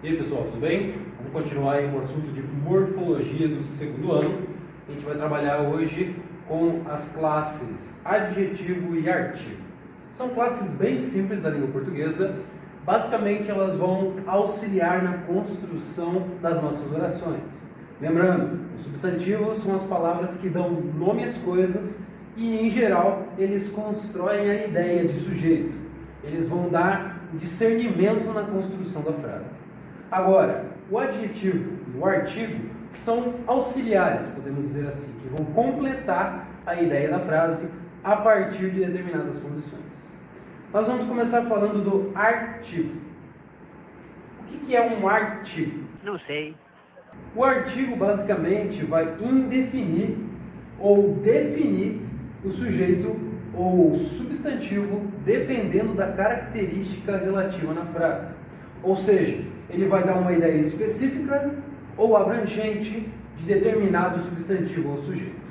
E aí pessoal, tudo bem? Vamos continuar aí com o assunto de morfologia do segundo ano. A gente vai trabalhar hoje com as classes adjetivo e artigo. São classes bem simples da língua portuguesa. Basicamente elas vão auxiliar na construção das nossas orações. Lembrando, os substantivos são as palavras que dão nome às coisas e, em geral, eles constroem a ideia de sujeito. Eles vão dar discernimento na construção da frase. Agora, o adjetivo e o artigo são auxiliares, podemos dizer assim, que vão completar a ideia da frase a partir de determinadas condições. Nós vamos começar falando do artigo. O que é um artigo? Não sei. O artigo basicamente vai indefinir ou definir o sujeito ou o substantivo dependendo da característica relativa na frase. Ou seja, ele vai dar uma ideia específica ou abrangente de determinado substantivo ou sujeito.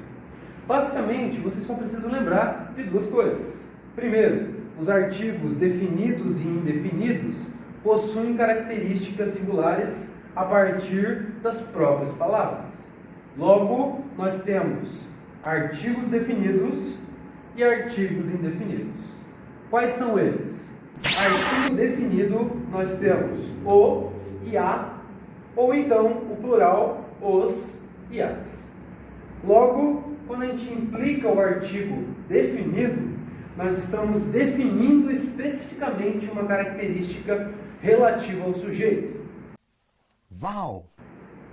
Basicamente, vocês só precisam lembrar de duas coisas. Primeiro, os artigos definidos e indefinidos possuem características singulares a partir das próprias palavras. Logo, nós temos artigos definidos e artigos indefinidos. Quais são eles? Artigo definido, nós temos o e a, ou então o plural, os e as. Logo, quando a gente implica o artigo definido, nós estamos definindo especificamente uma característica relativa ao sujeito. Uau!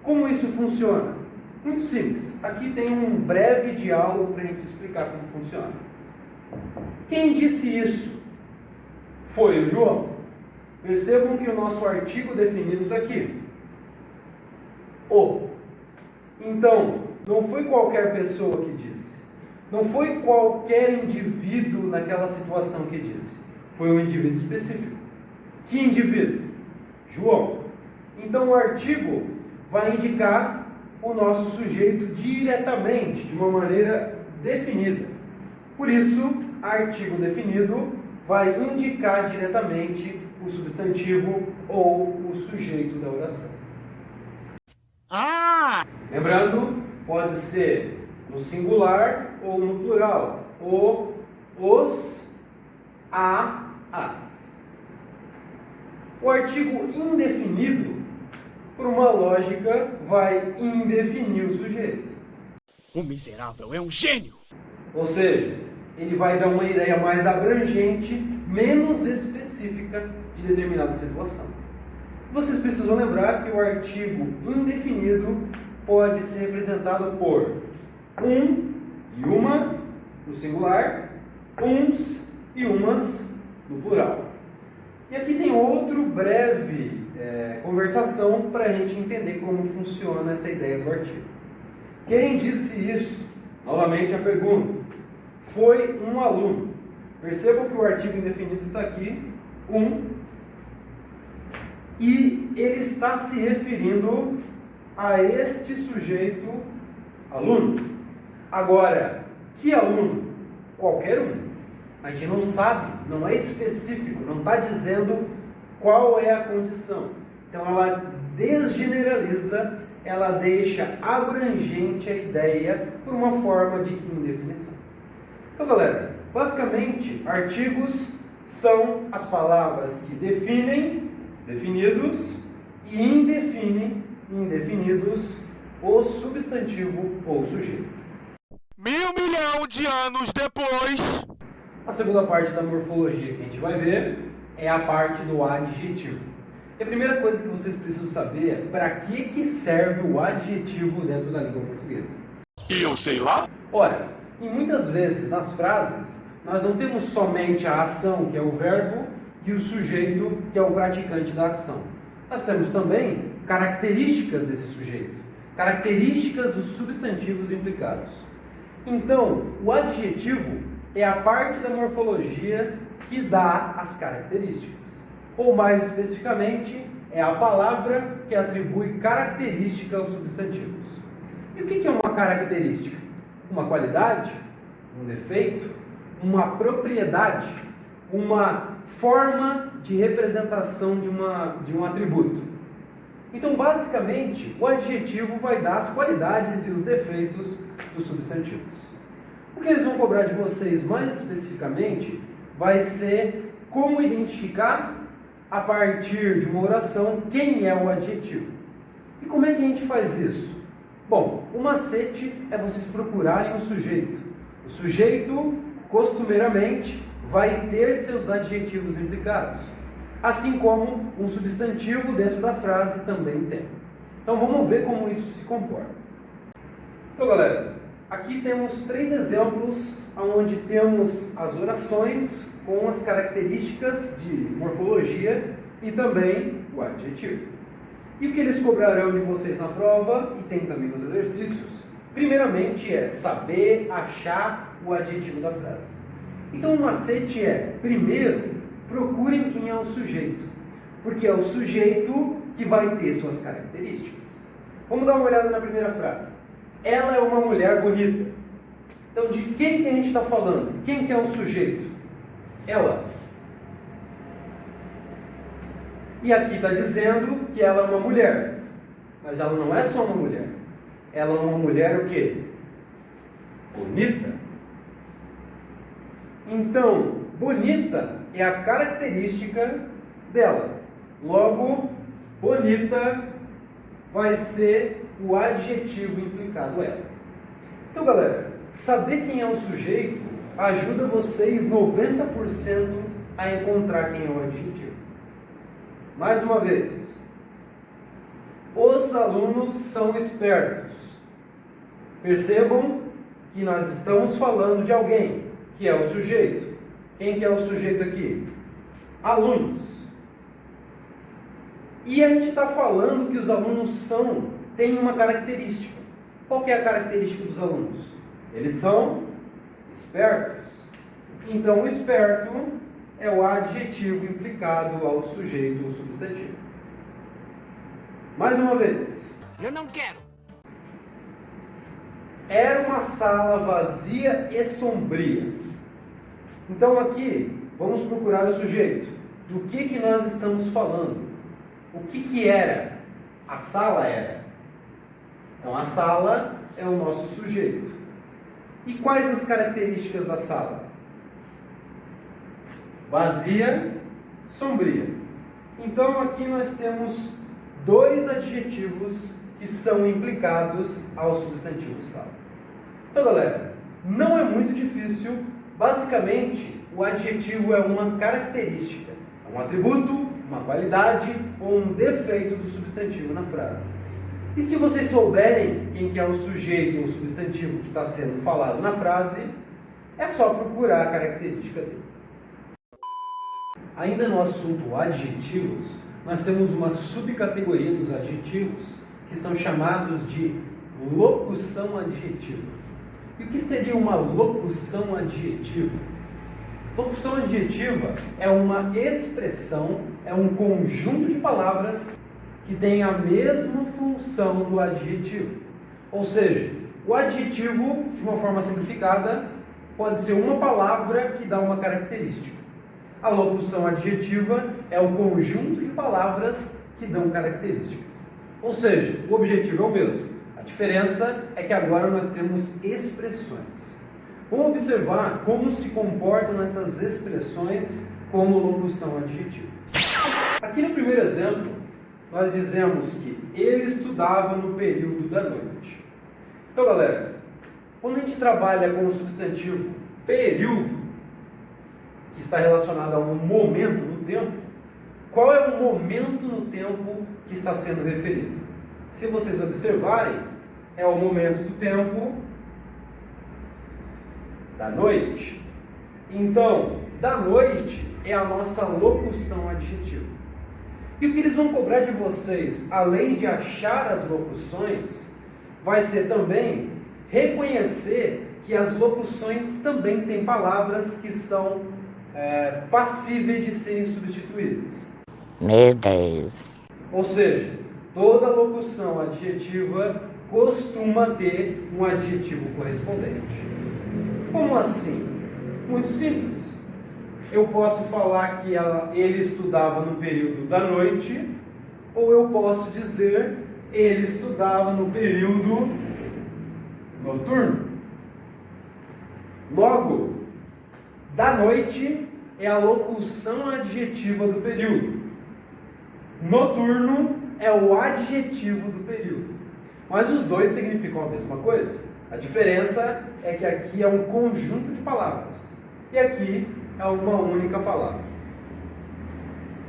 Como isso funciona? Muito simples. Aqui tem um breve diálogo para a gente explicar como funciona. Quem disse isso? Foi o João. Percebam que o nosso artigo definido está aqui. O. Então, não foi qualquer pessoa que disse. Não foi qualquer indivíduo naquela situação que disse. Foi um indivíduo específico. Que indivíduo? João. Então, o artigo vai indicar o nosso sujeito diretamente, de uma maneira definida. Por isso, artigo definido vai indicar diretamente o substantivo ou o sujeito da oração. Lembrando, pode ser no singular ou no plural. O, os, a, as. O artigo indefinido, por uma lógica, vai indefinir o sujeito. O miserável é um gênio! Ou seja, ele vai dar uma ideia mais abrangente, menos específica de determinada situação. Vocês precisam lembrar que o artigo indefinido pode ser representado por um e uma no singular, uns e umas no plural. E aqui tem outro breve conversação para a gente entender como funciona essa ideia do artigo. Quem disse isso? Novamente a pergunta. Foi um aluno. Percebam que o artigo indefinido está aqui, e ele está se referindo a este sujeito aluno. Agora, que aluno? Qualquer um. A gente não sabe, não é específico, não está dizendo qual é a condição. Então ela desgeneraliza, ela deixa abrangente a ideia por uma forma de indefinição. Então, galera, basicamente, artigos são as palavras que definem, definidos, e indefinem, indefinidos, o substantivo ou sujeito. 1.000 milhões de anos depois... A segunda parte da morfologia que a gente vai ver é a parte do adjetivo. E a primeira coisa que vocês precisam saber é para que serve o adjetivo dentro da língua portuguesa. E eu sei lá? Ora, e muitas vezes nas frases nós não temos somente a ação, que é o verbo, e o sujeito, que é o praticante da ação. Nós temos também características desse sujeito, características dos substantivos implicados. Então, o adjetivo é a parte da morfologia que dá as características. Ou mais especificamente, é a palavra que atribui característica aos substantivos. E o que é uma característica? Uma qualidade? Um defeito? Uma propriedade? Uma forma de representação de um atributo. Então, basicamente, o adjetivo vai dar as qualidades e os defeitos dos substantivos. O que eles vão cobrar de vocês mais especificamente vai ser como identificar a partir de uma oração quem é o adjetivo. E como é que a gente faz isso? Bom, o macete é vocês procurarem um sujeito. O sujeito, costumeiramente, vai ter seus adjetivos implicados, assim como um substantivo dentro da frase também tem. Então vamos ver como isso se comporta. Então, galera, aqui temos 3 exemplos onde temos as orações com as características de morfologia e também o adjetivo. E o que eles cobrarão de vocês na prova e tem também nos exercícios, primeiramente é saber achar o adjetivo da frase. Então o macete é, primeiro, procurem quem é o sujeito, porque é o sujeito que vai ter suas características. Vamos dar uma olhada na primeira frase. Ela é uma mulher bonita. Então de quem que a gente está falando? Quem que é o sujeito? Ela. E aqui está dizendo que ela é uma mulher. Mas ela não é só uma mulher. Ela é uma mulher o quê? Bonita. Então, bonita é a característica dela. Logo, bonita vai ser o adjetivo implicado ela. Então, galera, saber quem é o sujeito ajuda vocês 90% a encontrar quem é o adjetivo. Mais uma vez, os alunos são espertos. Percebam que nós estamos falando de alguém, que é o sujeito. Quem que é o sujeito aqui? Alunos. E a gente está falando que os alunos têm uma característica. Qual que é a característica dos alunos? Eles são espertos. Então, o esperto é o adjetivo implicado ao sujeito ou substantivo. Mais uma vez. Eu não quero. Era uma sala vazia e sombria. Então aqui, vamos procurar o sujeito. Do que nós estamos falando? O que era? A sala era. Então a sala é o nosso sujeito. E quais as características da sala? Vazia, sombria. Então aqui nós temos 2 adjetivos que são implicados ao substantivo sala. Então, galera, não é muito difícil. Basicamente, o adjetivo é uma característica, é um atributo, uma qualidade ou um defeito do substantivo na frase. E se vocês souberem quem que é o sujeito ou o substantivo que está sendo falado na frase, é só procurar a característica dele. Ainda no assunto adjetivos, nós temos uma subcategoria dos adjetivos que são chamados de locução adjetiva. E o que seria uma locução adjetiva? Locução adjetiva é uma expressão, é um conjunto de palavras que tem a mesma função do adjetivo. Ou seja, o adjetivo, de uma forma simplificada, pode ser uma palavra que dá uma característica. A locução adjetiva é um conjunto de palavras que dão características. Ou seja, o objetivo é o mesmo. A diferença é que agora nós temos expressões. Vamos observar como se comportam essas expressões como locução adjetiva. Aqui no primeiro exemplo, nós dizemos que ele estudava no período da noite. Então, galera, quando a gente trabalha com o substantivo período, que está relacionado a um momento no tempo, qual é o momento no tempo que está sendo referido? Se vocês observarem, é o momento do tempo da noite. Então, da noite é a nossa locução adjetiva. E o que eles vão cobrar de vocês, além de achar as locuções, vai ser também reconhecer que as locuções também têm palavras que são passíveis de serem substituídas. Meu Deus! Ou seja, toda locução adjetiva costuma ter um adjetivo correspondente. Como assim? Muito simples. Eu posso falar que ele estudava no período da noite ou eu posso dizer ele estudava no período noturno. Logo, da noite é a locução adjetiva do período. Noturno é o adjetivo do período. Mas os dois significam a mesma coisa. A diferença é que aqui é um conjunto de palavras e aqui é uma única palavra.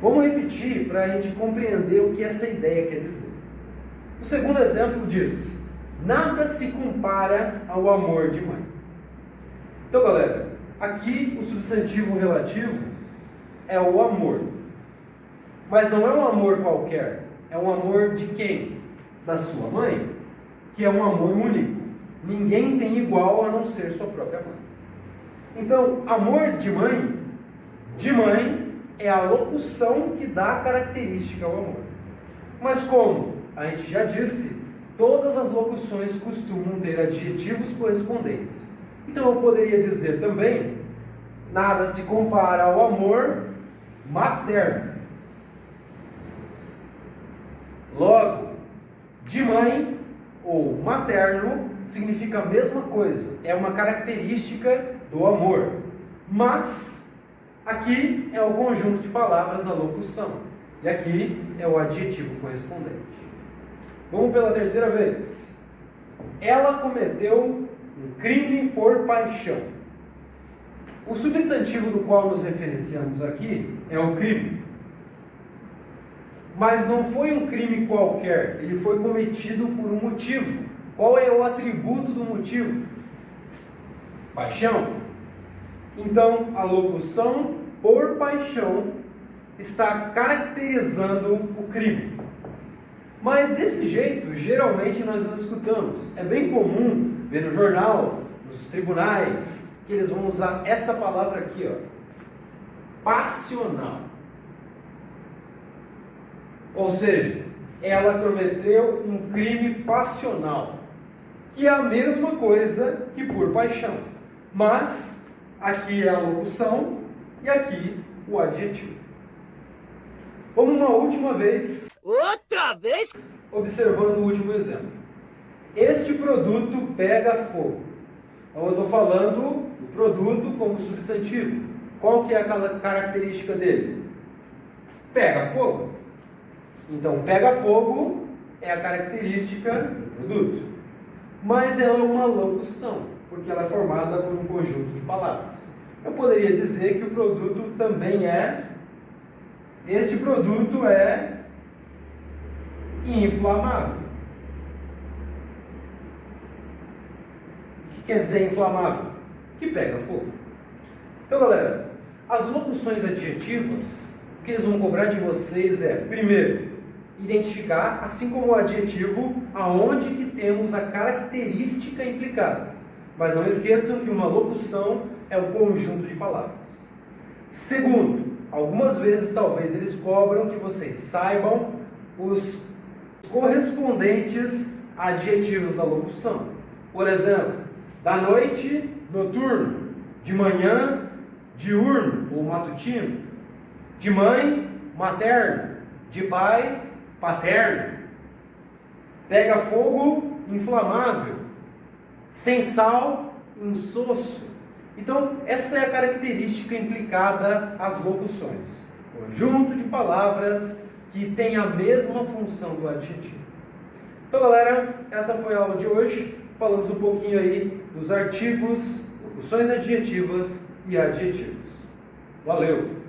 Vamos repetir para a gente compreender o que essa ideia quer dizer. O segundo exemplo diz: nada se compara ao amor de mãe. Então, galera, aqui o substantivo relativo é o amor. Mas não é um amor qualquer. É um amor de quem? Da sua mãe, que é um amor único. Ninguém tem igual a não ser sua própria mãe. Então, amor de mãe é a locução que dá característica ao amor. Mas como a gente já disse, todas as locuções costumam ter adjetivos correspondentes. Então eu poderia dizer também: nada se compara ao amor materno. Logo, de mãe ou materno significa a mesma coisa, é uma característica do amor. Mas aqui é o conjunto de palavras, a locução, e aqui é o adjetivo correspondente. Vamos pela terceira vez. Ela cometeu um crime por paixão. O substantivo do qual nos referenciamos aqui é o crime. Mas não foi um crime qualquer, ele foi cometido por um motivo. Qual é o atributo do motivo? Paixão. Então, a locução por paixão está caracterizando o crime. Mas desse jeito, geralmente nós não escutamos. É bem comum ver no jornal, nos tribunais, que eles vão usar essa palavra aqui, ó, passional. Ou seja, ela cometeu um crime passional, que é a mesma coisa que por paixão. Mas aqui é a locução e aqui o adjetivo. Vamos uma última vez. Outra vez? Observando o último exemplo. Este produto pega fogo. Então eu estou falando do produto como substantivo. Qual que é a característica dele? Pega fogo. Então, pega fogo é a característica do produto. Mas ela é uma locução, porque ela é formada por um conjunto de palavras. Eu poderia dizer que o produto também é... Este produto é inflamável. O que quer dizer inflamável? Que pega fogo. Então, galera, as locuções adjetivas, o que eles vão cobrar de vocês é, primeiro, identificar, assim como o adjetivo, aonde que temos a característica implicada. Mas não esqueçam que uma locução é um conjunto de palavras. Segundo, algumas vezes talvez eles cobram que vocês saibam os correspondentes adjetivos da locução. Por exemplo, da noite, noturno; de manhã, diurno ou matutino; de mãe, materno; de pai, paterno; pega fogo, inflamável; sem sal, insosso. Então, essa é a característica implicada às locuções. Conjunto de palavras que tem a mesma função do adjetivo. Então, galera, essa foi a aula de hoje. Falamos um pouquinho aí dos artigos, locuções adjetivas e adjetivos. Valeu!